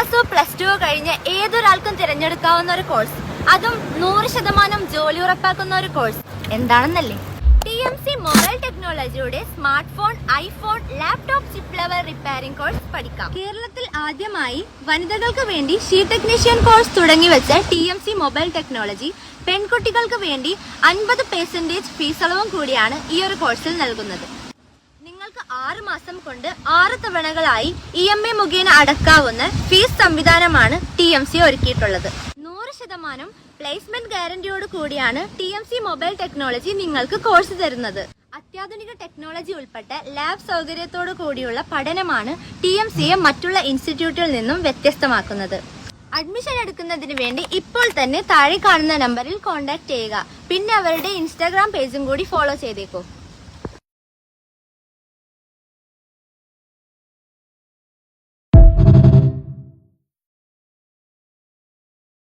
ക്ലാസ്സോ plus ടുവോ കഴിഞ്ഞ ഏതൊരാൾക്കും തിരഞ്ഞെടുക്കാവുന്ന ഒരു കോഴ്സ്, അതും 100% ജോലി ഉറപ്പാക്കുന്ന ഒരു കോഴ്സ് എന്താണെന്നല്ലേ? TMC മൊബൈൽ ടെക്നോളജിയുടെ smart phone, iPhone, laptop chip level repairing course പഠിക്കാം. കേരളത്തിൽ ആദ്യമായി വനിതകൾക്ക് വേണ്ടി ഷീറ്റ് ടെക്നീഷ്യൻ കോഴ്സ് തുടങ്ങി വെച്ച TMC മൊബൈൽ ടെക്നോളജി പെൺകുട്ടികൾക്ക് വേണ്ടി 50% ഫീസ് അളവും കൂടിയാണ് ഈ ഒരു കോഴ്സിൽ നൽകുന്നത്. നിങ്ങൾക്ക് 6 മാസം കൊണ്ട് 6 തവണകളായി EMI മുഖേന അടക്കാവുന്ന ഫീസ് സംവിധാനമാണ് TMC ഒരുക്കിയിട്ടുള്ളത്. 100% പ്ലേസ്മെന്റ് ഗ്യാരണ്ടിയോട് കൂടിയാണ് TMC മൊബൈൽ ടെക്നോളജി നിങ്ങൾക്ക് കോഴ്സ് തരുന്നത്. അത്യാധുനിക ടെക്നോളജി ഉൾപ്പെട്ട ലാബ് സൗകര്യത്തോടു കൂടിയുള്ള പഠനമാണ് TMCയെ മറ്റുള്ള ഇൻസ്റ്റിറ്റ്യൂട്ടിൽ നിന്നും വ്യത്യസ്തമാക്കുന്നത്. അഡ്മിഷൻ എടുക്കുന്നതിന് വേണ്ടി ഇപ്പോൾ തന്നെ താഴെ കാണുന്ന നമ്പറിൽ കോൺടാക്ട് ചെയ്യുക. പിന്നെ അവരുടെ ഇൻസ്റ്റാഗ്രാം പേജും കൂടി ഫോളോ ചെയ്തേക്കൂ.